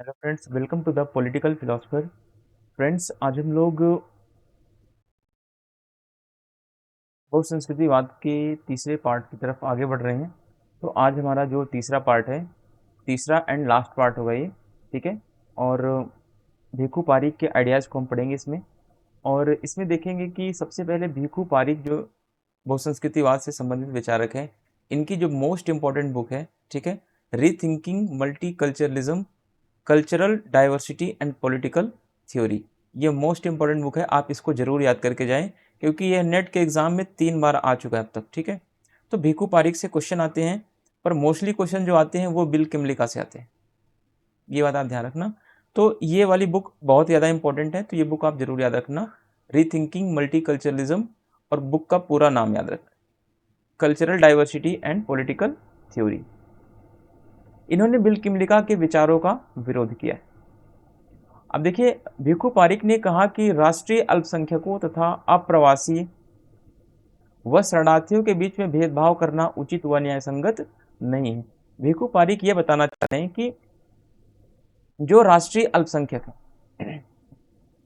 Hello friends, welcome to the political philosopher. Friends, आज हम लोग बहुसंस्कृतिवाद के तीसरे पार्ट की तरफ आगे बढ़ रहे हैं। तो आज हमारा जो तीसरा पार्ट है, तीसरा एंड लास्ट पार्ट होगा ये। ठीक है। और भीखू पारिक के आइडियाज़ को हम पढ़ेंगे इसमें। और इसमें देखेंगे कि सबसे पहले भीखू पारिक जो बहुसंस्कृतिवाद से संबंधित विचारक हैं, इनकी जो मोस्ट इम्पॉर्टेंट बुक है, ठीक है, rethinking multi culturalism, cultural diversity and political theory. ये मोस्ट इंपॉर्टेंट बुक है, आप इसको जरूर याद करके जाएं, क्योंकि यह नेट के एग्जाम में 3 बार आ चुका है अब तक। ठीक है। तो भीखू पारिक से क्वेश्चन आते हैं, पर मोस्टली क्वेश्चन जो आते हैं वो बिल किमलिका से आते हैं। ये बात आप ध्यान रखना। तो ये वाली बुक बहुत ज़्यादा इंपॉर्टेंट है, तो ये बुक आप जरूर याद रखना, रीथिंकिंग मल्टी कल्चरलिज्म। और बुक का पूरा नाम याद रखना, cultural diversity and political theory. इन्होंने बिल किमलिका के विचारों का विरोध किया है। अब देखिए, भिखू पारिक ने कहा कि राष्ट्रीय अल्पसंख्यकों तथा अप्रवासी व शरणार्थियों के बीच में भेदभाव करना उचित व न्यायसंगत नहीं है। भिखू पारिक ये बताना चाहते हैं कि जो राष्ट्रीय अल्पसंख्यक है,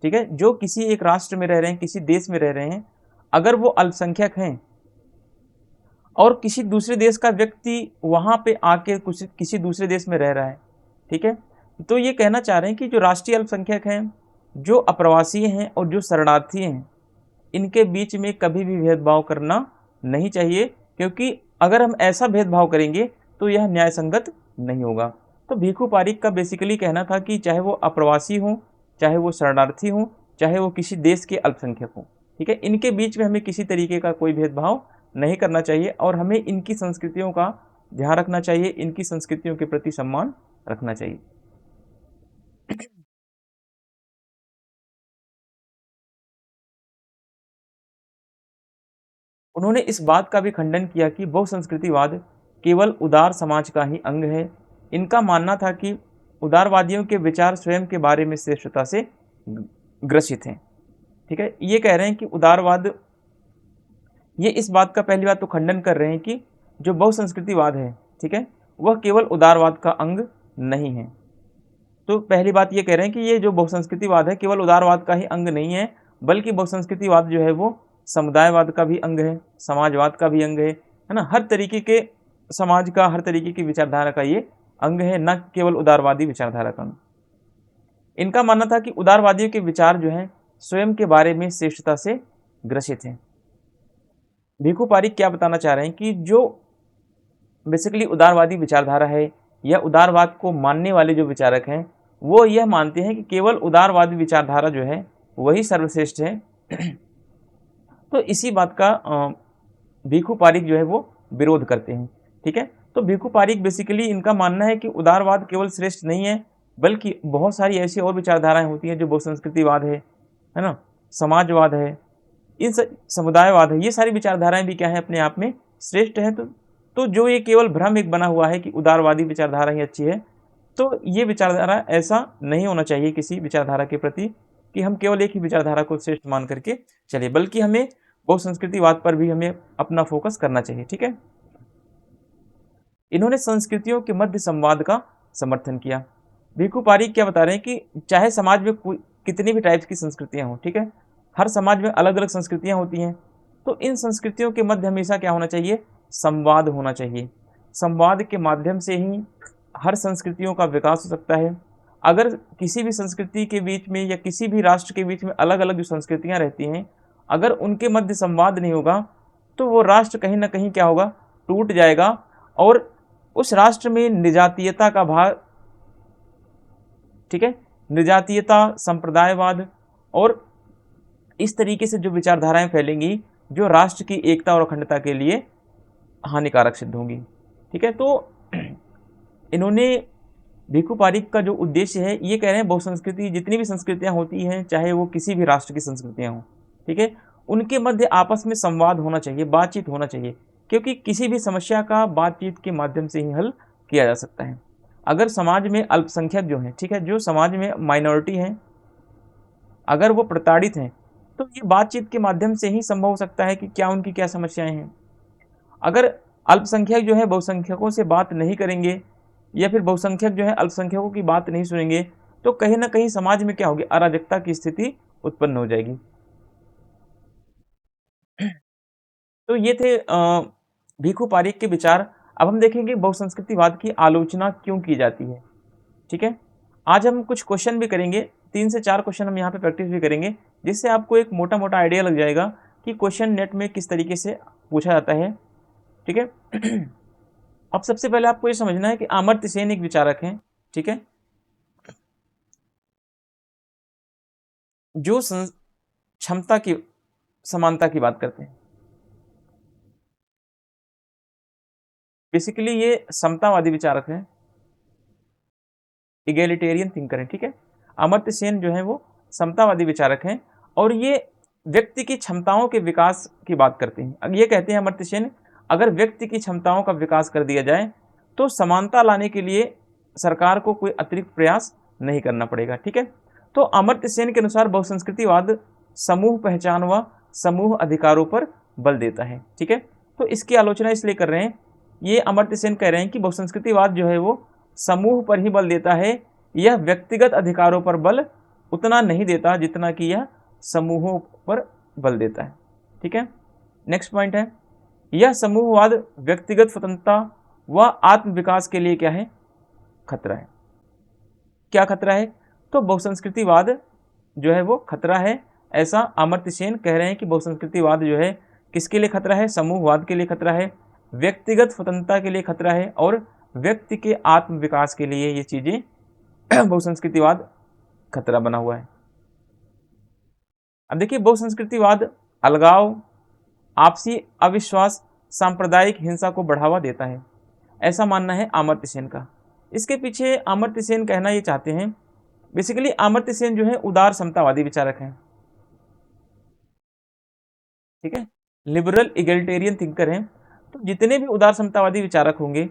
ठीक है, जो किसी एक राष्ट्र में रह रहे हैं, किसी देश में रह रहे हैं, अगर वो अल्पसंख्यक हैं और किसी दूसरे देश का व्यक्ति वहां पे आके कुछ किसी दूसरे देश में रह रहा है, ठीक है, तो ये कहना चाह रहे हैं कि जो राष्ट्रीय अल्पसंख्यक हैं, जो अप्रवासी हैं और जो शरणार्थी हैं, इनके बीच में कभी भी भेदभाव करना नहीं चाहिए, क्योंकि अगर हम ऐसा भेदभाव करेंगे तो यह न्यायसंगत नहीं होगा। तो भिखू पारिक का बेसिकली कहना था कि चाहे वो अप्रवासी हों, चाहे वो शरणार्थी हों, चाहे वो किसी देश के अल्पसंख्यक हों, ठीक है, इनके बीच में हमें किसी तरीके का कोई भेदभाव नहीं करना चाहिए और हमें इनकी संस्कृतियों का ध्यान रखना चाहिए, इनकी संस्कृतियों के प्रति सम्मान रखना चाहिए। उन्होंने इस बात का भी खंडन किया कि बहुसंस्कृतिवाद केवल उदार समाज का ही अंग है। इनका मानना था कि उदारवादियों के विचार स्वयं के बारे में श्रेष्ठता से ग्रसित हैं। ठीक है, ये कह रहे हैं कि उदारवाद, ये इस बात का पहली बात तो खंडन कर रहे हैं कि जो बहुसंस्कृतिवाद है, ठीक है, वह केवल उदारवाद का अंग नहीं है। तो पहली बात ये कह रहे हैं कि ये जो बहुसंस्कृतिवाद है केवल उदारवाद का ही अंग नहीं है, बल्कि बहुसंस्कृतिवाद जो है वो समुदायवाद का भी अंग है, समाजवाद का भी अंग है ना, हर तरीके के समाज का, हर तरीके की विचारधारा का ये अंग है, न केवल उदारवादी विचारधारा का अंग। इनका मानना था कि उदारवादियों के विचार जो हैं स्वयं के बारे में श्रेष्ठता से ग्रसित हैं। भिखू पारिक क्या बताना चाह रहे हैं कि जो बेसिकली उदारवादी विचारधारा है या उदारवाद को मानने वाले जो विचारक हैं, वो यह मानते हैं कि केवल उदारवादी विचारधारा जो है वही सर्वश्रेष्ठ है। तो इसी बात का भिखू पारिक जो है वो विरोध करते हैं। ठीक है, तो भिखू पारिक बेसिकली इनका मानना है कि उदारवाद केवल श्रेष्ठ नहीं है, बल्कि बहुत सारी ऐसी और विचारधाराएं होती हैं जो बहुसंस्कृतिवाद है ना, समाजवाद है, इन समुदायवाद है, ये सारी विचारधाराएं भी क्या है, अपने आप में श्रेष्ठ है। तो जो ये केवल भ्रम एक बना हुआ है कि उदारवादी विचारधारा ही अच्छी है, तो ये विचारधारा ऐसा नहीं होना चाहिए किसी विचारधारा के प्रति कि हम केवल एक ही विचारधारा को श्रेष्ठ मान करके चलिए, बल्कि हमें बहुसंस्कृतिवाद पर भी हमें अपना फोकस करना चाहिए। ठीक है, इन्होंने संस्कृतियों के मध्य संवाद का समर्थन किया। भिखू पारिक क्या बता रहे हैं कि चाहे समाज में कितनी भी टाइप्स की संस्कृतियां हों, ठीक है, हर समाज में अलग अलग संस्कृतियां होती हैं, तो इन संस्कृतियों के मध्य हमेशा क्या होना चाहिए, संवाद होना चाहिए। संवाद के माध्यम से ही हर संस्कृतियों का विकास हो सकता है। अगर किसी भी संस्कृति के बीच में या किसी भी राष्ट्र के बीच में अलग अलग जो संस्कृतियां रहती हैं, अगर उनके मध्य संवाद नहीं होगा तो वो राष्ट्र कहीं ना कहीं क्या होगा, टूट जाएगा और उस राष्ट्र में निजातीयता का भाव, ठीक है, निजातीयता, संप्रदायवाद और इस तरीके से जो विचारधाराएं फैलेंगी जो राष्ट्र की एकता और अखंडता के लिए हानिकारक सिद्ध होंगी। ठीक है, तो इन्होंने, भिखू पारिक का जो उद्देश्य है, ये कह रहे हैं बहुसंस्कृति, जितनी भी संस्कृतियां होती हैं, चाहे वो किसी भी राष्ट्र की संस्कृतियां हों, ठीक है, उनके मध्य आपस में संवाद होना चाहिए, बातचीत होना चाहिए, क्योंकि किसी भी समस्या का बातचीत के माध्यम से ही हल किया जा सकता है। अगर समाज में अल्पसंख्यक जो हैं, ठीक है, जो समाज में माइनॉरिटी हैं, अगर वो प्रताड़ित हैं, तो ये बातचीत के माध्यम से ही संभव हो सकता है कि क्या उनकी क्या समस्याएं हैं। अगर अल्पसंख्यक जो है बहुसंख्यकों से बात नहीं करेंगे, या फिर बहुसंख्यक जो है अल्पसंख्यकों की बात नहीं सुनेंगे, तो कहीं ना कहीं समाज में क्या होगी, अराजकता की स्थिति उत्पन्न हो जाएगी। तो ये थे भीखू पारिक के विचार। अब हम देखेंगे बहुसंस्कृतिवाद की आलोचना क्यों की जाती है। ठीक है, आज हम कुछ क्वेश्चन भी करेंगे, 3 से 4 क्वेश्चन हम यहाँ पे प्रैक्टिस भी करेंगे, जिससे आपको एक मोटा मोटा आइडिया लग जाएगा कि क्वेश्चन नेट में किस तरीके से पूछा जाता है। ठीक है। अब सबसे पहले आपको ये समझना है कि अमर्त्य सेन एक विचारक हैं। ठीक है, जो क्षमता की समानता की बात करते हैं। बेसिकली ये समतावादी विचारक हैं, इगैलिटेरियन थिंकर है। ठीक है, अमर्त्य सेन जो है वो समतावादी विचारक हैं और ये व्यक्ति की क्षमताओं के विकास की बात करते हैं। अब ये कहते हैं अमर्त्य सेन, अगर व्यक्ति की क्षमताओं का विकास कर दिया जाए तो समानता लाने के लिए सरकार को कोई अतिरिक्त प्रयास नहीं करना पड़ेगा। ठीक है, तो अमर्त्य सेन के अनुसार बहुसंस्कृतिवाद समूह पहचान व समूह अधिकारों पर बल देता है। ठीक है, तो इसकी आलोचना इसलिए कर रहे हैं, ये अमर्त्य सेन कह रहे हैं कि बहुसंस्कृतिवाद जो है वो समूह पर ही बल देता है, यह व्यक्तिगत अधिकारों पर बल उतना नहीं देता जितना कि यह समूहों पर बल देता है। ठीक है, नेक्स्ट पॉइंट है, यह समूहवाद व्यक्तिगत स्वतंत्रता व आत्म विकास के लिए क्या है, खतरा है। क्या खतरा है, तो बहुसंस्कृतिवाद जो है वो खतरा है, ऐसा अमर्त्य सेन कह रहे हैं कि बहुसंस्कृतिवाद जो है किसके लिए खतरा है, समूहवाद के लिए खतरा है, व्यक्तिगत स्वतंत्रता के लिए खतरा है और व्यक्ति के आत्म विकास के लिए ये चीजें बहुसंस्कृतिवाद खतरा बना हुआ है। अब देखिए, बहुसंस्कृतिवाद अलगाव, आपसी अविश्वास, सांप्रदायिक हिंसा को बढ़ावा देता है, ऐसा मानना है अमर्त्य सेन का। इसके पीछे अमर्त्य सेन कहना ये चाहते हैं, बेसिकली अमर्त्य सेन जो है उदार समतावादी विचारक हैं। ठीक है, लिबरल इगैलिटेरियन थिंकर हैं। तो जितने भी उदार समतावादी विचारक होंगे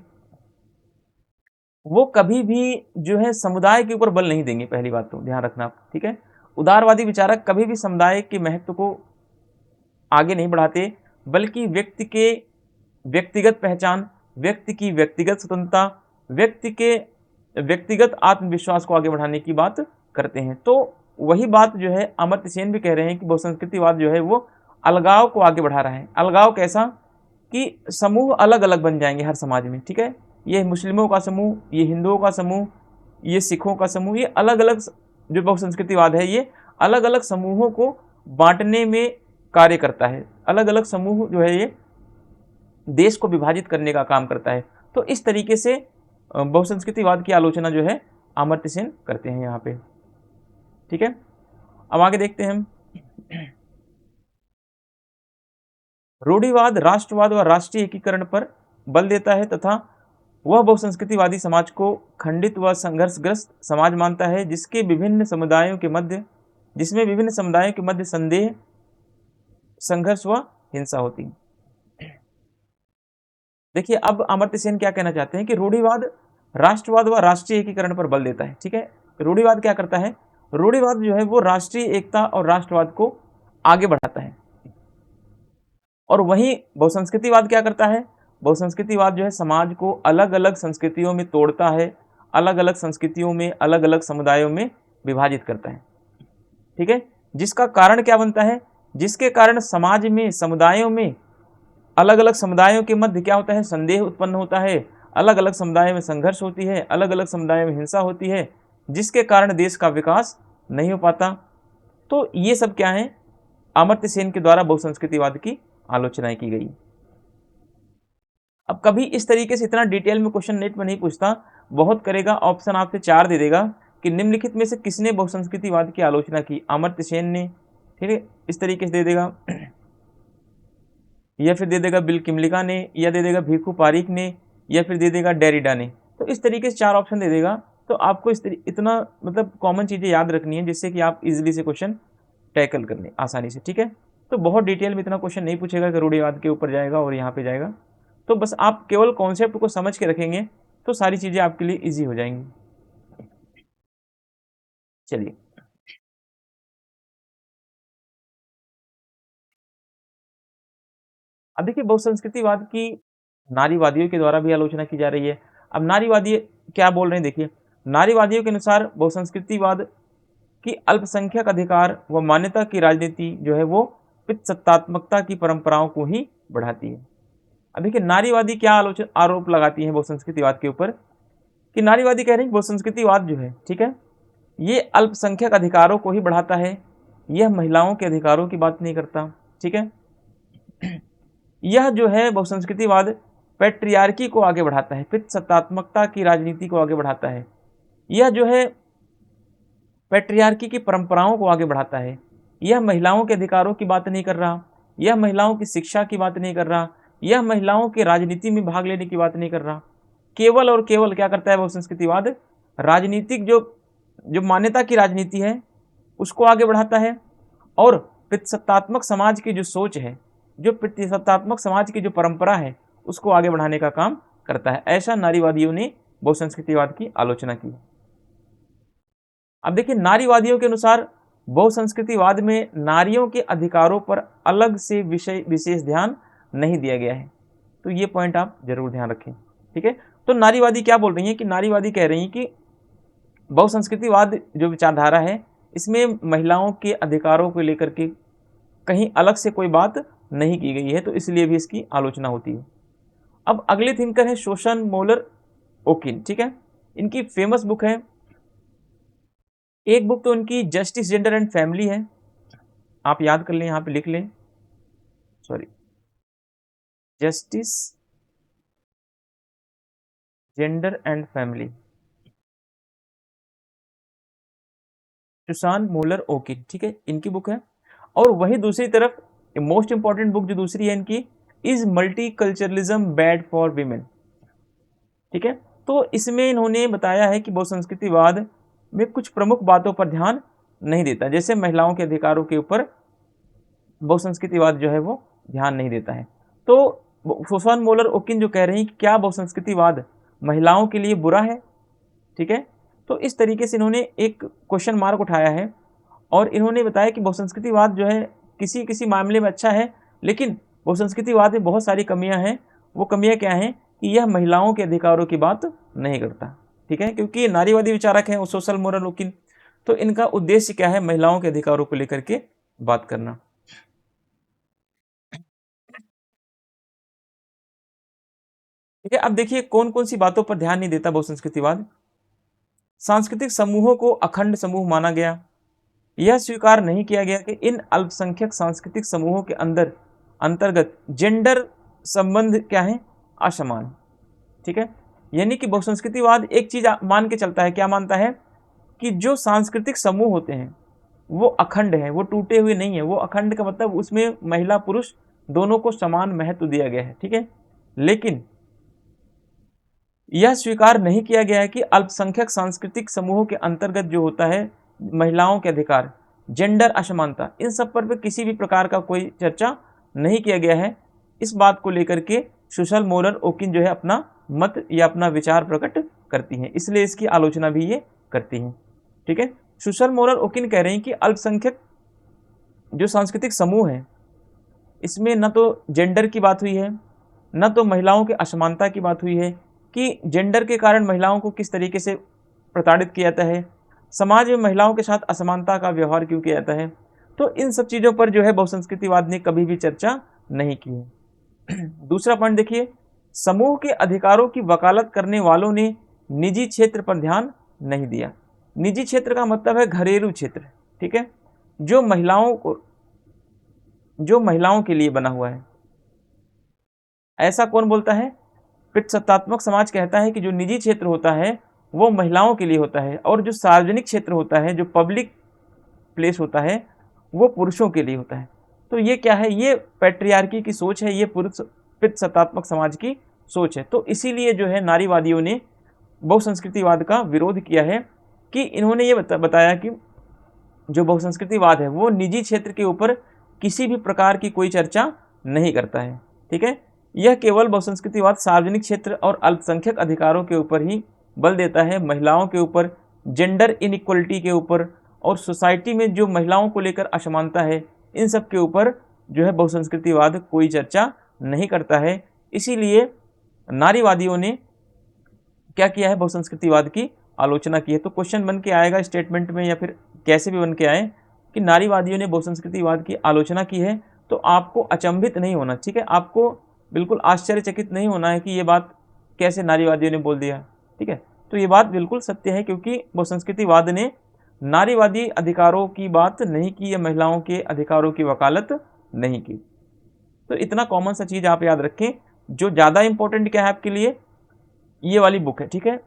वो कभी भी जो है समुदाय के ऊपर बल नहीं देंगे, पहली बात तो ध्यान रखना आप। ठीक है, उदारवादी विचारक कभी भी समुदाय के महत्व को आगे नहीं बढ़ाते, बल्कि व्यक्ति के व्यक्तिगत पहचान, व्यक्ति की व्यक्तिगत स्वतंत्रता, व्यक्ति के व्यक्तिगत आत्मविश्वास को आगे बढ़ाने की बात करते हैं। तो वही बात जो है अमर्त्य सेन भी कह रहे हैं कि बहुसंस्कृतिवाद जो है वो अलगाव को आगे बढ़ा रहा है। अलगाव कैसा, कि समूह अलग अलग बन जाएंगे हर समाज में। ठीक है, ये मुस्लिमों का समूह, ये हिंदुओं का समूह, ये सिखों का समूह, ये अलग अलग जो बहुसंस्कृतिवाद है ये अलग अलग समूहों को बांटने में कार्य करता है। अलग अलग समूह जो है ये देश को विभाजित करने का काम करता है। तो इस तरीके से बहुसंस्कृतिवाद की आलोचना जो है अमर्त्य सेन करते हैं यहाँ पे। ठीक है, अब आगे देखते हैं हम। रूढ़िवाद राष्ट्रवाद व राष्ट्रीय एकीकरण पर बल देता है तथा वह बहुसंस्कृतिवादी समाज को खंडित व संघर्षग्रस्त समाज मानता है, जिसमें विभिन्न समुदायों के मध्य संदेह, संघर्ष व हिंसा होती है। देखिए, अब अमर्त्य सेन क्या कहना चाहते हैं कि रूढ़िवाद राष्ट्रवाद व राष्ट्रीय एकीकरण पर बल देता है। ठीक है, रूढ़िवाद क्या करता है, रूढ़िवाद जो है वो राष्ट्रीय एकता और राष्ट्रवाद को आगे बढ़ाता है, और वहीं बहुसंस्कृतिवाद क्या करता है, बहुसंस्कृतिवाद जो है समाज को अलग अलग संस्कृतियों में तोड़ता है, अलग अलग संस्कृतियों में, अलग अलग समुदायों में विभाजित करता है। ठीक है, जिसका कारण क्या बनता है, जिसके कारण समाज में, समुदायों में, अलग अलग समुदायों के मध्य क्या होता है, संदेह उत्पन्न होता है, अलग अलग समुदायों में संघर्ष होती है, अलग अलग समुदायों में हिंसा होती है, जिसके कारण देश का विकास नहीं हो पाता। तो ये सब क्या है, अमर्त्य सेन के द्वारा बहुसंस्कृतिवाद की आलोचना की गई। अब कभी इस तरीके से इतना डिटेल में क्वेश्चन नेट में नहीं पूछता, बहुत करेगा ऑप्शन आपसे 4 दे देगा कि निम्नलिखित में से किसने बहुसंस्कृतिवाद की आलोचना की, अमर्त्य सेन ने, ठीक है, इस तरीके से दे देगा, या फिर दे देगा बिल किमलिका ने, या दे देगा भीखू पारिक ने, या फिर दे देगा डेरिडा ने। तो इस तरीके से 4 ऑप्शन दे देगा। तो आपको इतना मतलब कॉमन चीज़ें याद रखनी है, जिससे कि आप इजीली से क्वेश्चन टैकल कर लें आसानी से। ठीक है, तो बहुत डिटेल में इतना क्वेश्चन नहीं पूछेगा कि रूढ़िवाद के ऊपर जाएगा और यहाँ पे जाएगा। तो बस आप केवल कॉन्सेप्ट को समझ के रखेंगे तो सारी चीज़ें आपके लिए ईजी हो जाएंगी। चलिए, अब देखिए, बहुसंस्कृतिवाद की नारीवादियों के द्वारा भी आलोचना की जा रही है। अब नारीवादी क्या बोल रहे हैं देखिए, नारीवादियों के अनुसार बहुसंस्कृतिवाद की अल्पसंख्यक अधिकार व मान्यता की राजनीति जो है वो पितृसत्तात्मकता की परंपराओं को ही बढ़ाती है। अब देखिए नारीवादी क्या आरोप लगाती है बहुसंस्कृतिवाद के ऊपर, कि नारीवादी कह रहे हैं बहुसंस्कृतिवाद जो है, ठीक है, ये अल्पसंख्यक अधिकारों को ही बढ़ाता है, यह महिलाओं के अधिकारों की बात नहीं करता, ठीक है। यह जो है बहुसंस्कृतिवाद पैट्रियार्की को आगे बढ़ाता है, पितृसत्तात्मकता की राजनीति को आगे बढ़ाता है, यह जो है पैट्रियार्की की परंपराओं को आगे बढ़ाता है, यह महिलाओं के अधिकारों की बात नहीं कर रहा, यह महिलाओं की शिक्षा की बात नहीं कर रहा, यह महिलाओं के राजनीति में भाग लेने की बात नहीं कर रहा। केवल और केवल क्या करता है बहुसंस्कृतिवाद, राजनीतिक जो मान्यता की राजनीति है उसको आगे बढ़ाता है, और पितृसत्तात्मक समाज की जो सोच है, जो पितृसत्तात्मक समाज की जो परंपरा है उसको आगे बढ़ाने का काम करता है। ऐसा नारीवादियों ने बहुसंस्कृतिवाद की आलोचना की। अब देखिए नारीवादियों के अनुसार बहुसंस्कृतिवाद में नारियों के अधिकारों पर अलग से विशेष ध्यान नहीं दिया गया है, तो ये पॉइंट आप जरूर ध्यान रखें, ठीक है। तो नारीवादी क्या बोल रही हैं कि नारीवादी कह रही हैं कि बहुसंस्कृतिवाद जो विचारधारा है इसमें महिलाओं के अधिकारों को लेकर के कहीं अलग से कोई बात नहीं की गई है, तो इसलिए भी इसकी आलोचना होती है। अब अगले थिंकर है शोसन मोलर ओकिन, ठीक है, इनकी फेमस बुक है, एक बुक तो इनकी जस्टिस जेंडर एंड फैमिली है, आप याद कर लें, यहां पे लिख लें, sorry, justice gender and family, Susan Moller Okin, ठीक है, इनकी बुक है। और वही दूसरी तरफ मोस्ट इंपॉर्टेंट बुक जो दूसरी है इनकी, is multiculturalism bad for women, ठीक है। तो इसमें इन्होंने बताया है कि बहुसंस्कृतिवाद में कुछ प्रमुख बातों पर ध्यान नहीं देता, जैसे महिलाओं के अधिकारों के ऊपर बहुसंस्कृतिवाद जो है वो ध्यान नहीं देता है। तो सुसान मोलर ओकिन जो कह रहे हैं कि क्या बहुसंस्कृतिवाद महिलाओं के लिए बुरा है, ठीक है। तो इस तरीके से इन्होंने एक क्वेश्चन मार्क उठाया है, और इन्होंने बताया कि बहुसंस्कृतिवाद जो है किसी किसी मामले में अच्छा है, लेकिन बहुसंस्कृतिवाद में बहुत सारी कमियां हैं। वो कमियां क्या हैं कि यह महिलाओं के अधिकारों की बात नहीं करता, ठीक है, क्योंकि ये नारीवादी विचारक हैं सोशल मोरल ओकिन, तो इनका उद्देश्य क्या है, महिलाओं के अधिकारों को लेकर के बात करना। ठीक है, अब देखिए कौन कौन सी बातों पर ध्यान नहीं देता बहुसंस्कृतिवाद। सांस्कृतिक समूहों को अखंड समूह माना गया, यह स्वीकार नहीं किया गया कि इन अल्पसंख्यक सांस्कृतिक समूहों के अंतर्गत जेंडर संबंध क्या है, असमान, ठीक है। यानी कि बहुसंस्कृतिवाद एक चीज मान के चलता है, क्या मानता है कि जो सांस्कृतिक समूह होते हैं वो अखंड है, वो टूटे हुए नहीं है, वो अखंड का मतलब उसमें महिला पुरुष दोनों को समान महत्व दिया गया है, ठीक है। लेकिन यह स्वीकार नहीं किया गया है कि अल्पसंख्यक सांस्कृतिक समूहों के अंतर्गत जो होता है महिलाओं के अधिकार, जेंडर असमानता, इन सब पर किसी भी प्रकार का कोई चर्चा नहीं किया गया है। इस बात को लेकर के सुशल मोरल ओकिन जो है अपना मत या अपना विचार प्रकट करती हैं, इसलिए इसकी आलोचना भी ये करती हैं, ठीक है। सुशल मोरल ओकिन कह रहे हैं कि अल्पसंख्यक जो सांस्कृतिक समूह है इसमें न तो जेंडर की बात हुई है, न तो महिलाओं के असमानता की बात हुई है, कि जेंडर के कारण महिलाओं को किस तरीके से प्रताड़ित किया जाता है, समाज में महिलाओं के साथ असमानता का व्यवहार क्यों किया जाता है। तो इन सब चीज़ों पर जो है बहुसंस्कृतिवाद ने कभी भी चर्चा नहीं की है। दूसरा पॉइंट देखिए, समूह के अधिकारों की वकालत करने वालों ने निजी क्षेत्र पर ध्यान नहीं दिया। निजी क्षेत्र का मतलब है घरेलू क्षेत्र, ठीक है, जो महिलाओं के लिए बना हुआ है। ऐसा कौन बोलता है, पितृसत्तात्मक समाज कहता है कि जो निजी क्षेत्र होता है वो महिलाओं के लिए होता है, और जो सार्वजनिक क्षेत्र होता है, जो पब्लिक प्लेस होता है, वो पुरुषों के लिए होता है। तो ये क्या है, ये पैट्रियार्की की सोच है, ये पुरुष पितृसत्तात्मक समाज की सोच है। तो इसीलिए जो है नारीवादियों ने बहुसंस्कृतिवाद का विरोध किया है, कि इन्होंने ये बताया कि जो बहुसंस्कृतिवाद है वो निजी क्षेत्र के ऊपर किसी भी प्रकार की कोई चर्चा नहीं करता है, ठीक है। यह केवल बहुसंस्कृतिवाद सार्वजनिक क्षेत्र और अल्पसंख्यक अधिकारों के ऊपर ही बल देता है, महिलाओं के ऊपर, जेंडर इनइक्वलिटी के ऊपर, और सोसाइटी में जो महिलाओं को लेकर असमानता है, इन सब के ऊपर जो है बहुसंस्कृतिवाद कोई चर्चा नहीं करता है। इसीलिए नारीवादियों ने क्या किया है, बहुसंस्कृतिवाद की आलोचना की है। तो क्वेश्चन बन के आएगा स्टेटमेंट में या फिर कैसे भी बन के आए कि नारीवादियों ने बहुसंस्कृतिवाद की आलोचना की है, तो आपको अचंभित नहीं होना, ठीक है, आपको बिल्कुल आश्चर्यचकित नहीं होना है कि ये बात कैसे नारीवादियों ने बोल दिया, ठीक है। तो ये बात बिल्कुल सत्य है, क्योंकि बहुसंस्कृतिवाद ने नारीवादी अधिकारों की बात नहीं की या महिलाओं के अधिकारों की वकालत नहीं की। तो इतना कॉमन सा चीज आप याद रखें। जो ज़्यादा इंपॉर्टेंट क्या है आपके लिए, ये वाली बुक है, ठीक है,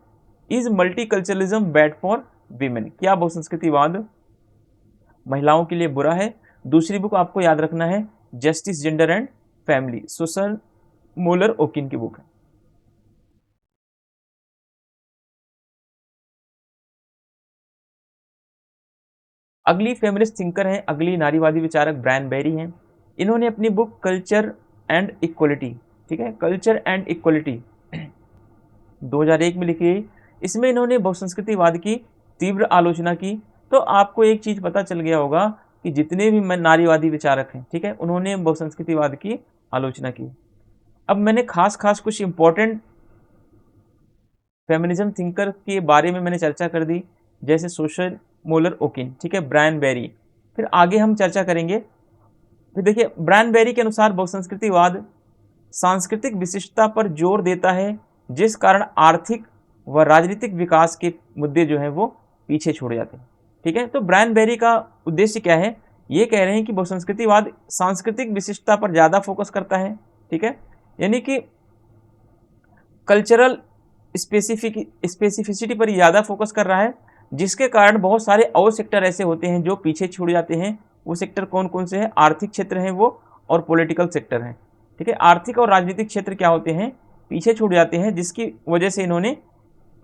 is multiculturalism bad for women, क्या बहुसंस्कृतिवाद महिलाओं के लिए बुरा है। दूसरी बुक आपको याद रखना है justice, gender and family, Susan Moller Okin की बुक है। अगली फेमिनिस्ट थिंकर हैं, अगली नारीवादी विचारक ब्रायन बेरी हैं। इन्होंने अपनी बुक कल्चर एंड इक्वलिटी, ठीक है, कल्चर एंड इक्वलिटी 2001 में लिखी। इसमें इन्होंने बहुसंस्कृतिवाद की तीव्र आलोचना की। तो आपको एक चीज पता चल गया होगा कि जितने भी नारीवादी विचारक हैं, ठीक है, उन्होंने बहुसंस्कृतिवाद की आलोचना की। अब मैंने खास खास कुछ इंपॉर्टेंट फेमिनिज्म थिंकर के बारे में मैंने चर्चा कर दी, जैसे सोशल मोलर ओकिन, ठीक है, ब्रायन बेरी, फिर आगे हम चर्चा करेंगे। फिर देखिए, ब्रायन बेरी के अनुसार बहुसंस्कृतिवाद सांस्कृतिक विशिष्टता पर जोर देता है, जिस कारण आर्थिक व राजनीतिक विकास के मुद्दे जो हैं वो पीछे छोड़ जाते हैं, ठीक है। तो ब्रायन बेरी का उद्देश्य क्या है, ये कह रहे हैं कि बहुसंस्कृतिवाद सांस्कृतिक विशिष्टता पर ज़्यादा फोकस करता है, ठीक है, यानी कि कल्चरल स्पेसिफिसिटी पर ज़्यादा फोकस कर रहा है, जिसके कारण बहुत सारे और सेक्टर ऐसे होते हैं जो पीछे छूट जाते हैं। वो सेक्टर कौन कौन से हैं, आर्थिक क्षेत्र हैं वो, और पॉलिटिकल सेक्टर हैं, ठीक है। आर्थिक और राजनीतिक क्षेत्र क्या होते हैं, पीछे छूट जाते हैं, जिसकी वजह से इन्होंने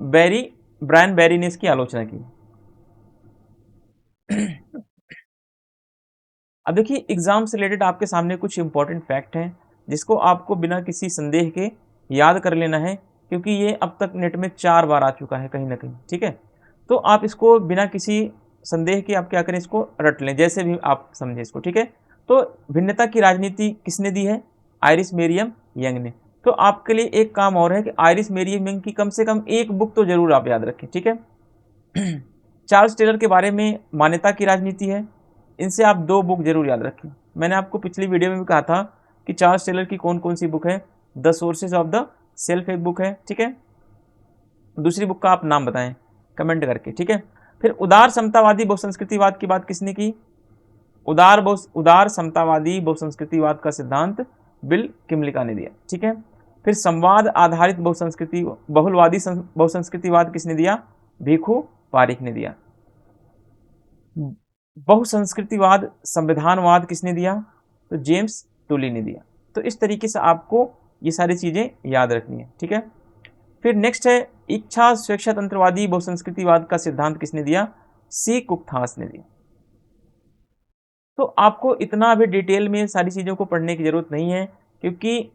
ब्रायन बेरी ने इसकी आलोचना की। अब देखिए, एग्जाम से रिलेटेड आपके सामने कुछ इंपॉर्टेंट फैक्ट हैं, जिसको आपको बिना किसी संदेह के याद कर लेना है, क्योंकि ये अब तक नेट में 4 बार आ चुका है कहीं ना कहीं, ठीक है। तो आप इसको बिना किसी संदेह के आप क्या करें, इसको रट लें जैसे भी आप समझें इसको, ठीक है। तो भिन्नता की राजनीति किसने दी है, आयरिस मेरियम यंग ने। तो आपके लिए एक काम और है कि आयरिस मेरियम यंग की कम से कम एक बुक तो जरूर आप याद रखें, ठीक है। चार्ल्स टेलर के बारे में मान्यता की राजनीति है, इनसे आप 2 बुक जरूर याद रखें। मैंने आपको पिछली वीडियो में भी कहा था कि चार्ल्स टेलर की कौन कौन सी बुक है, the sources of the self एक बुक है, ठीक है। दूसरी बुक का आप नाम बताएं कमेंट करके, ठीक है। फिर उदार समतावादी बहुसंस्कृतिवाद की बात किसने की, उदार समतावादी बहुसंस्कृतिवाद का सिद्धांत बिल किमलिका ने दिया, ठीक है। फिर संवाद आधारित बहुलवादी बहुसंस्कृतिवाद किसने दिया, भिखु पारिक ने दिया। बहुसंस्कृतिवाद संविधानवाद किसने दिया, तो जेम्स टूली ने दिया। तो इस तरीके से आपको ये सारी चीजें याद रखनी है, ठीक है। फिर नेक्स्ट है इच्छा स्वेच्छा तंत्रवादी बहुसंस्कृतिवाद का सिद्धांत किसने दिया, सी कुकथास ने दिया। तो आपको इतना अभी डिटेल में सारी चीज़ों को पढ़ने की ज़रूरत नहीं है, क्योंकि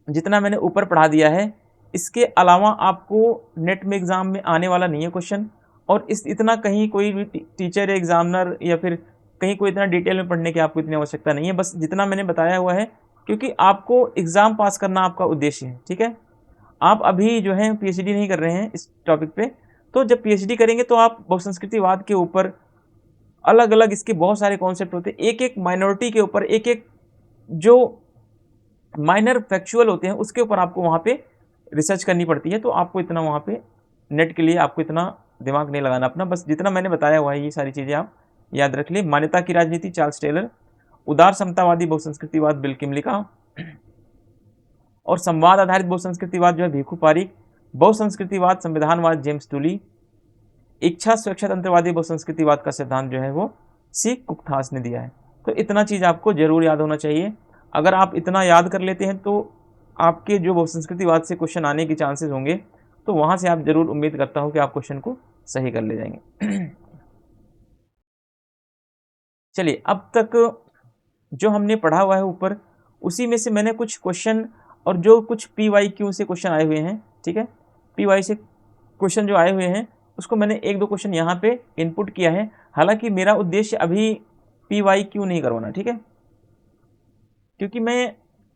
जितना मैंने ऊपर पढ़ा दिया है, इसके अलावा आपको नेट में एग्ज़ाम में आने वाला नहीं है क्वेश्चन। और इतना कहीं कोई भी टीचर या एग्जामिनर या फिर कहीं कोई इतना डिटेल में पढ़ने की आपको इतनी आवश्यकता नहीं है। बस जितना मैंने बताया हुआ है, क्योंकि आपको एग्ज़ाम पास करना आपका उद्देश्य है, ठीक है। आप अभी जो है पीएचडी नहीं कर रहे हैं इस टॉपिक पे, तो जब पीएचडी करेंगे तो आप बहुसंस्कृतिवाद के ऊपर अलग अलग इसके बहुत सारे कॉन्सेप्ट होते हैं, एक एक माइनॉरिटी के ऊपर एक एक जो माइनर फैक्चुअल होते हैं उसके ऊपर आपको वहाँ पे रिसर्च करनी पड़ती है। तो आपको इतना वहाँ पे नेट के लिए आपको इतना दिमाग नहीं लगाना अपना, बस जितना मैंने बताया हुआ है ये सारी चीज़ें आप याद रख लें। मान्यता की राजनीति चार्ल्स टेलर, उदार समतावादी बहुसंस्कृतिवाद बिल किमलिका, और संवाद आधारित बहुसंस्कृतिवाद जो है भिखु पारिक, बहुसंस्कृतिवाद संविधानवाद जेम्स टूली, इच्छा स्वेच्छा तंत्रवादी बहुसंस्कृतिवाद का सिद्धांत जो है वो सी कुकथास ने दिया है। तो इतना चीज़ आपको जरूर याद होना चाहिए। अगर आप इतना याद कर लेते हैं तो आपके जो बहुसंस्कृतिवाद से क्वेश्चन आने के चांसेस होंगे, तो वहाँ से आप जरूर उम्मीद करता हूँ कि आप क्वेश्चन को सही कर ले जाएंगे। चलिए, अब तक जो हमने पढ़ा हुआ है ऊपर, उसी में से मैंने कुछ क्वेश्चन और जो कुछ PYQ से क्वेश्चन आए हुए हैं, ठीक है, PY से क्वेश्चन जो आए हुए हैं उसको मैंने 1-2 क्वेश्चन यहाँ पे इनपुट किया है। हालांकि मेरा उद्देश्य अभी PYQ नहीं करवाना, ठीक है, क्योंकि मैं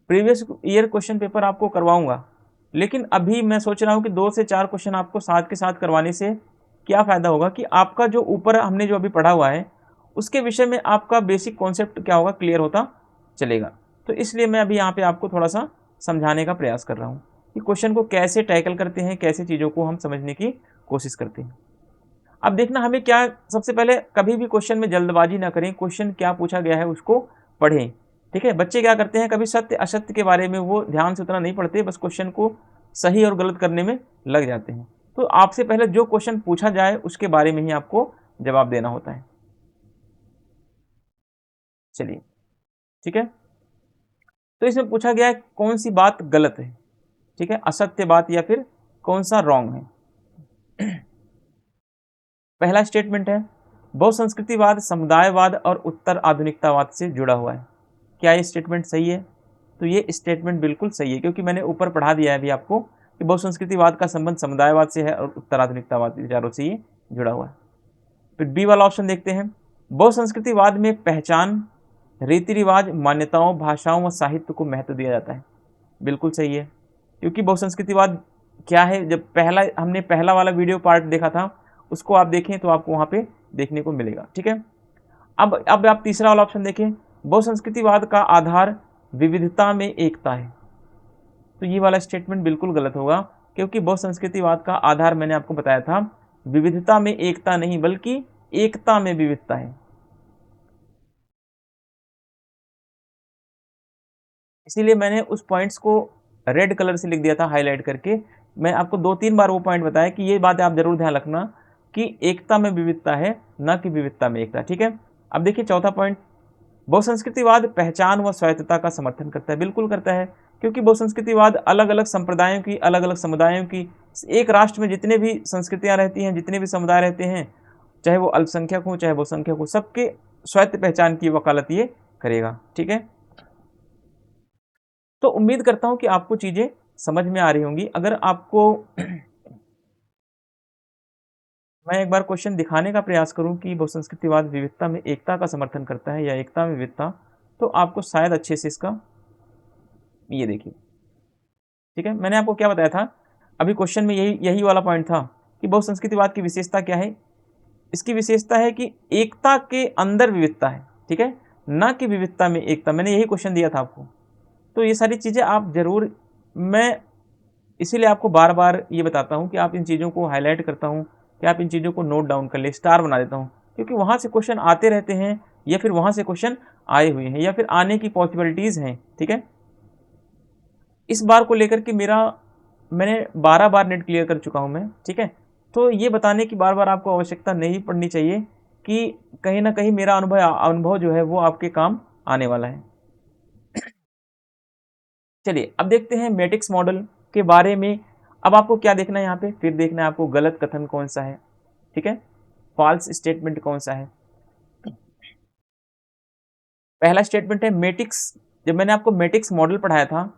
प्रीवियस ईयर क्वेश्चन पेपर आपको करवाऊंगा, लेकिन अभी मैं सोच रहा हूँ कि 2 से 4 क्वेश्चन आपको साथ के साथ करवाने से क्या फ़ायदा होगा कि आपका जो ऊपर हमने जो अभी पढ़ा हुआ है उसके विषय में आपका बेसिक कॉन्सेप्ट क्या होगा, क्लियर होता चलेगा। तो इसलिए मैं अभी यहाँ पे आपको थोड़ा सा समझाने का प्रयास कर रहा हूँ कि क्वेश्चन को कैसे टैकल करते हैं, कैसे चीज़ों को हम समझने की कोशिश करते हैं। अब देखना हमें क्या, सबसे पहले कभी भी क्वेश्चन में जल्दबाजी ना करें, क्वेश्चन क्या पूछा गया है उसको पढ़ें। ठीक है, बच्चे क्या करते हैं, कभी सत्य असत्य के बारे में वो ध्यान से उतना नहीं पढ़ते, बस क्वेश्चन को सही और गलत करने में लग जाते हैं। तो आपसे पहले जो क्वेश्चन पूछा जाए उसके बारे में ही आपको जवाब देना होता है। चलिए, ठीक है। तो इसमें पूछा गया है कौन सी बात गलत है, ठीक है, असत्य बात या फिर कौन सा रॉन्ग है। पहला स्टेटमेंट है बहुसंस्कृतिवाद समुदायवाद और उत्तर आधुनिकतावाद से जुड़ा हुआ है। क्या ये स्टेटमेंट सही है? तो ये स्टेटमेंट बिल्कुल सही है, क्योंकि मैंने ऊपर पढ़ा दिया है अभी आपको कि बहुसंस्कृतिवाद का संबंध समुदायवाद से है और उत्तर आधुनिकतावाद विचारों से ये जुड़ा हुआ है। फिर बी वाला ऑप्शन देखते हैं, बहुसंस्कृतिवाद में पहचान, रीति रिवाज, मान्यताओं, भाषाओं व साहित्य को महत्व दिया जाता है। बिल्कुल सही है, क्योंकि बहुसंस्कृतिवाद क्या है, जब हमने पहला वाला वीडियो पार्ट देखा था उसको आप देखें तो आपको वहाँ पे देखने को मिलेगा। ठीक है, अब आप तीसरा वाला ऑप्शन देखें, बहुसंस्कृतिवाद का आधार विविधता में एकता है। तो ये वाला स्टेटमेंट बिल्कुल गलत होगा, क्योंकि बहुसंस्कृतिवाद का आधार मैंने आपको बताया था विविधता में एकता नहीं बल्कि एकता में विविधता है। इसीलिए मैंने उस पॉइंट्स को रेड कलर से लिख दिया था हाईलाइट करके। मैं आपको 2-3 बार वो पॉइंट बताया कि ये बात आप जरूर ध्यान रखना कि एकता में विविधता है, न कि विविधता में एकता। ठीक है, अब देखिए चौथा पॉइंट, बहुसंस्कृतिवाद पहचान व स्वायत्तता का समर्थन करता है। बिल्कुल करता है, क्योंकि बहुसंस्कृतिवाद अलग अलग संप्रदायों की, अलग अलग समुदायों की, एक राष्ट्र में जितने भी संस्कृतियां रहती हैं, जितने भी समुदाय रहते हैं, चाहे वो अल्पसंख्यक हो चाहे बहुसंख्यक हो, सबके स्वायत्त पहचान की वकालत ये करेगा। ठीक है, तो उम्मीद करता हूं कि आपको चीजें समझ में आ रही होंगी। अगर आपको मैं एक बार क्वेश्चन दिखाने का प्रयास करूं कि बहुसंस्कृतिवाद विविधता में एकता का समर्थन करता है या एकता में विविधता, तो आपको शायद अच्छे से इसका, ये देखिए, ठीक है, मैंने आपको क्या बताया था अभी क्वेश्चन में, यही यही वाला पॉइंट था कि बहुसंस्कृतिवाद की विशेषता क्या है। इसकी विशेषता है कि एकता के अंदर विविधता है, ठीक है, ना कि विविधता में एकता। मैंने यही क्वेश्चन दिया था आपको। तो ये सारी चीज़ें आप जरूर, मैं इसीलिए आपको बार बार ये बताता हूँ कि आप इन चीज़ों को हाईलाइट करता हूँ कि आप इन चीज़ों को नोट डाउन कर ले, स्टार बना देता हूँ, क्योंकि वहाँ से क्वेश्चन आते रहते हैं या फिर वहाँ से क्वेश्चन आए हुए हैं या फिर आने की पॉसिबिलिटीज़ हैं। ठीक है, इस बार को लेकर के मैंने 12 बार नेट क्लियर कर चुका हूँ मैं। ठीक है, तो ये बताने की बार बार आपको आवश्यकता नहीं पड़नी चाहिए कि कहीं ना कहीं मेरा अनुभव जो है वो आपके काम आने वाला है। चलिए अब देखते हैं मैट्रिक्स मॉडल के बारे में। अब आपको क्या देखना है यहाँ पे, फिर देखना है आपको गलत कथन कौन सा है, ठीक है, फॉल्स स्टेटमेंट कौन सा है। पहला स्टेटमेंट है मैट्रिक्स। जब मैंने आपको मैट्रिक्स मॉडल पढ़ाया था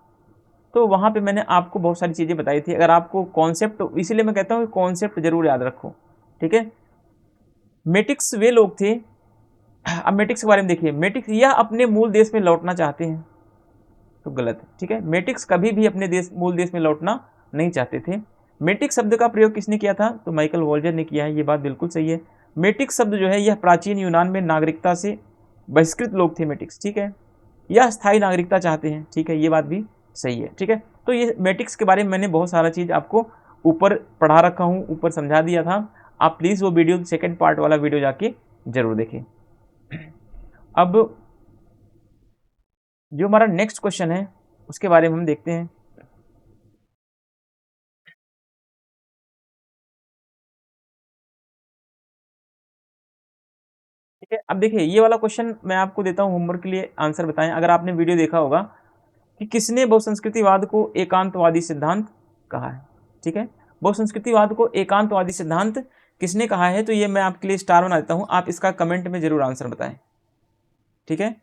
तो वहां पे मैंने आपको बहुत सारी चीजें बताई थी। अगर आपको कॉन्सेप्ट, इसीलिए मैं कहता हूँ कॉन्सेप्ट जरूर याद रखो। ठीक है, मैट्रिक्स वे लोग थे, अब मैट्रिक्स के बारे में देखिए, मैट्रिक्स यह अपने मूल देश में लौटना चाहते हैं, तो गलत है। ठीक है, मैट्रिक्स कभी भी अपने मूल देश में लौटना नहीं चाहते थे। मैट्रिक्स शब्द का प्रयोग किसने किया था, तो माइकल वॉल्जर ने किया है, ये बात बिल्कुल सही है। मैट्रिक्स शब्द जो है यह प्राचीन यूनान में नागरिकता से बहिष्कृत लोग थे मैट्रिक्स। ठीक है, यह स्थायी नागरिकता चाहते हैं। ठीक है, ये बात भी सही है। ठीक है, तो ये मैट्रिक्स के बारे में मैंने बहुत सारा चीज़ आपको ऊपर पढ़ा रखा हूँ, ऊपर समझा दिया था। आप प्लीज़ वो वीडियो, सेकंड पार्ट वाला वीडियो जाके जरूर देखें। अब जो हमारा नेक्स्ट क्वेश्चन है उसके बारे में हम देखते हैं। ठीक है, अब देखिए ये वाला क्वेश्चन मैं आपको देता हूँ होमवर्क के लिए, आंसर बताएं। अगर आपने वीडियो देखा होगा कि किसने बहुसंस्कृतिवाद को एकांतवादी सिद्धांत कहा है। ठीक है, बहुसंस्कृतिवाद को एकांतवादी सिद्धांत किसने कहा है, तो ये मैं आपके लिए स्टार बना देता हूँ। आप इसका कमेंट में जरूर आंसर बताएं। ठीक है,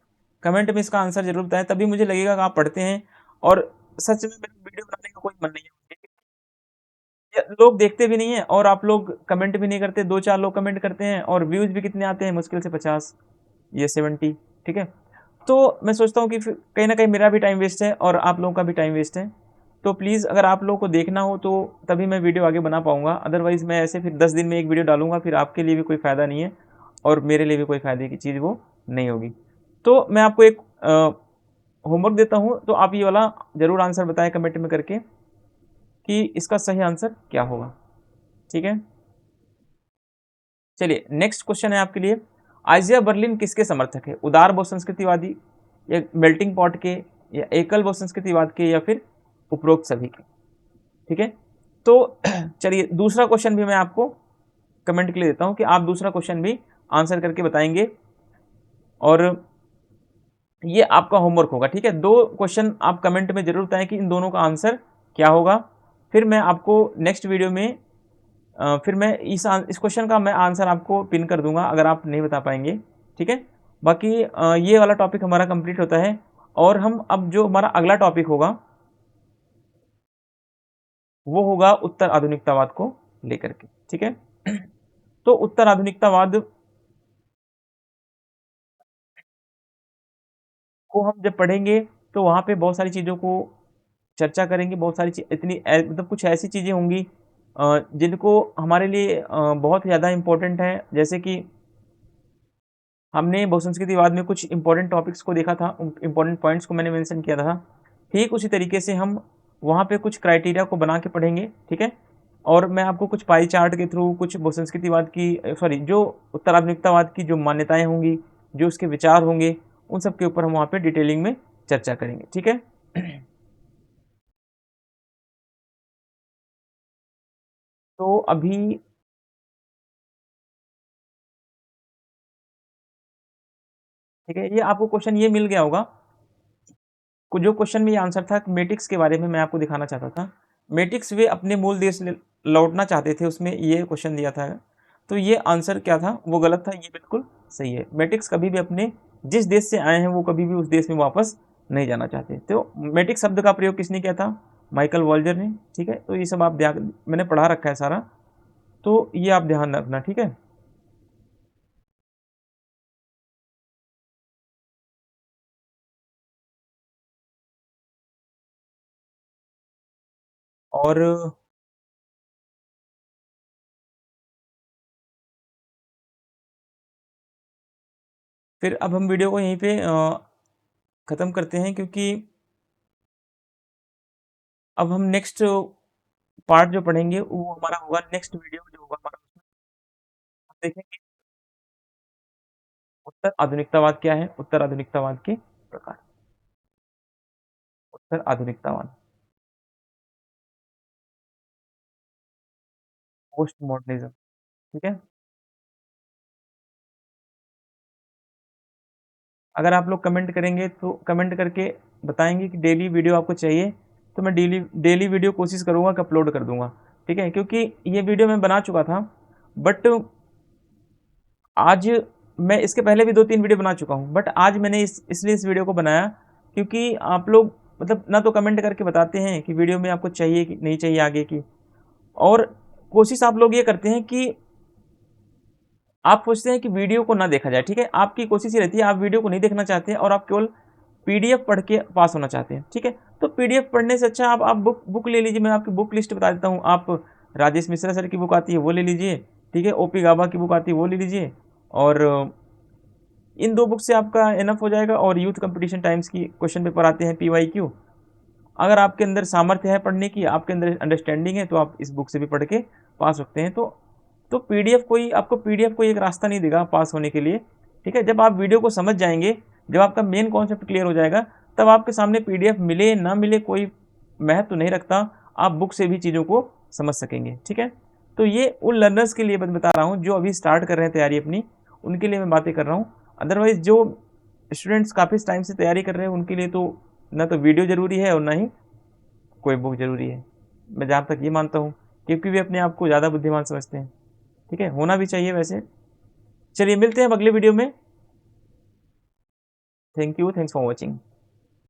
कमेंट में इसका आंसर जरूर बताएं, तभी मुझे लगेगा कि आप पढ़ते हैं। और सच में मेरा वीडियो बनाने का कोई मन नहीं है, लोग देखते भी नहीं है और आप लोग कमेंट भी नहीं करते। 2-4 लोग कमेंट करते हैं और व्यूज भी कितने आते हैं, मुश्किल से 50 या 70। ठीक है, तो मैं सोचता हूँ कि कहीं ना कहीं मेरा भी टाइम वेस्ट है और आप लोगों का भी टाइम वेस्ट है। तो प्लीज़ अगर आप लोगों को देखना हो तो तभी मैं वीडियो आगे बना पाऊँगा, अदरवाइज़ मैं ऐसे फिर 10 दिन में एक वीडियो डालूँगा, फिर आपके लिए भी कोई फ़ायदा नहीं है और मेरे लिए भी कोई फ़ायदे की चीज़ वो नहीं होगी। तो मैं आपको एक होमवर्क देता हूँ, तो आप ये वाला ज़रूर आंसर बताएँ कमेंट में करके कि इसका सही आंसर क्या होगा, ठीक है? चलिए नेक्स्ट क्वेश्चन है आपके लिए, आइज़िया बर्लिन किसके समर्थक है? उदार बहुसंस्कृतिवादी या मेल्टिंग पॉट के या एकल बहुसंस्कृतिवाद के या फिर उपरोक्त सभी के, ठीक है? तो चलिए दूसरा क्वेश्चन भी मैं आपको कमेंट के लिए देता हूँ कि आप दूसरा क्वेश्चन भी आंसर करके बताएंगे और ये आपका होमवर्क होगा, ठीक है? 2 क्वेश्चन आप कमेंट में ज़रूर बताएं कि इन दोनों का आंसर क्या होगा। फिर मैं आपको नेक्स्ट वीडियो में फिर मैं इस क्वेश्चन का मैं आंसर आपको पिन कर दूंगा अगर आप नहीं बता पाएंगे, ठीक है? बाकी ये वाला टॉपिक हमारा कंप्लीट होता है और हम अब जो हमारा अगला टॉपिक होगा वो होगा उत्तर आधुनिकतावाद को लेकर के, ठीक है? तो उत्तर आधुनिकतावाद को हम जब पढ़ेंगे तो वहाँ पे बहुत सारी चीज़ों को चर्चा करेंगे, बहुत सारी चीज इतनी मतलब कुछ ऐसी चीज़ें होंगी जिनको हमारे लिए बहुत ज़्यादा इम्पोर्टेंट है, जैसे कि हमने बहुसंस्कृतिवाद में कुछ इंपॉर्टेंट टॉपिक्स को देखा था, इंपॉर्टेंट पॉइंट्स को मैंने मेंशन किया था। ठीक उसी तरीके से हम वहाँ पे कुछ क्राइटेरिया को बना के पढ़ेंगे, ठीक है? और मैं आपको कुछ पाई चार्ट के थ्रू कुछ बहुसंस्कृतिवाद की सॉरी जो उत्तर आधुनिकतावाद की जो मान्यताएं होंगी, जो उसके विचार होंगे, उन सब के ऊपर हम वहाँ पे डिटेलिंग में चर्चा करेंगे, ठीक है? तो अभी ठीक है, ये आपको क्वेश्चन ये मिल गया होगा, जो क्वेश्चन में ये आंसर था मेटिक्स के बारे में मैं आपको दिखाना चाहता था। मेटिक्स वे अपने मूल देश लौटना चाहते थे, उसमें ये क्वेश्चन दिया था। तो ये आंसर क्या था वो गलत था, ये बिल्कुल सही है। मेटिक्स कभी भी अपने जिस देश से आए हैं वो कभी भी उस देश में वापस नहीं जाना चाहते। तो मेटिक्स शब्द का प्रयोग किसने किया था? माइकल वॉल्जर ने, ठीक है? तो ये सब आप ध्यान, मैंने पढ़ा रखा है सारा, तो ये आप ध्यान रखना, ठीक है? और फिर अब हम वीडियो को यहीं पे ख़त्म करते हैं, क्योंकि अब हम नेक्स्ट पार्ट जो पढ़ेंगे वो हमारा होगा, नेक्स्ट वीडियो जो होगा हमारा उसमें हम देखेंगे उत्तर आधुनिकतावाद क्या है, उत्तर आधुनिकतावाद के प्रकार, उत्तर आधुनिकतावाद, पोस्ट मॉडर्निज्म, ठीक है? अगर आप लोग कमेंट करेंगे तो कमेंट करके बताएंगे कि डेली वीडियो आपको चाहिए, तो मैं डेली डेली वीडियो कोशिश करूंगा कि अपलोड कर दूंगा, ठीक है? क्योंकि ये वीडियो मैं बना चुका था, बट आज मैं इसके पहले भी 2-3 वीडियो बना चुका हूँ, बट आज मैंने इसलिए इस वीडियो को बनाया क्योंकि आप लोग मतलब ना तो कमेंट करके बताते हैं कि वीडियो में आपको चाहिए कि नहीं चाहिए आगे की, और कोशिश आप लोग ये करते हैं कि आप सोचते हैं कि वीडियो को ना देखा जाए, ठीक है? आपकी कोशिश ये रहती है आप वीडियो को नहीं देखना चाहते हैं और आप केवल पीडीएफ पढ़ के पास होना चाहते हैं, ठीक है? तो पीडीएफ पढ़ने से अच्छा आप बुक ले लीजिए। मैं आपकी बुक लिस्ट बता देता हूँ। आप राजेश मिश्रा सर की बुक आती है वो ले लीजिए, ठीक है? ओपी गाबा की बुक आती है वो ले लीजिए, और इन 2 बुक से आपका इनफ हो जाएगा। और यूथ कंपटीशन टाइम्स की क्वेश्चन पेपर आते हैं PYQ, अगर आपके अंदर सामर्थ्य है पढ़ने की, आपके अंदर अंडरस्टैंडिंग है, तो आप इस बुक से भी पढ़ के पास सकते हैं। तो पीडीएफ कोई आपको पीडीएफ कोई एक रास्ता नहीं देगा पास होने के लिए, ठीक है? जब आप वीडियो को समझ जाएंगे, जब आपका मेन कॉन्सेप्ट क्लियर हो जाएगा, तब आपके सामने पीडीएफ मिले ना मिले कोई महत्व तो नहीं रखता, आप बुक से भी चीज़ों को समझ सकेंगे, ठीक है? तो ये उन लर्नर्स के लिए बता रहा हूँ जो अभी स्टार्ट कर रहे हैं तैयारी अपनी, उनके लिए मैं बातें कर रहा हूँ। अदरवाइज जो स्टूडेंट्स काफ़ी टाइम से तैयारी कर रहे हैं उनके लिए तो ना तो वीडियो ज़रूरी है और ना ही कोई बुक ज़रूरी है, मैं जहाँ तक ये मानता हूँ, क्योंकि वे अपने आप को ज़्यादा बुद्धिमान समझते हैं, ठीक है? होना भी चाहिए वैसे। चलिए मिलते हैं अब अगले वीडियो में। Thank you, thanks for watching.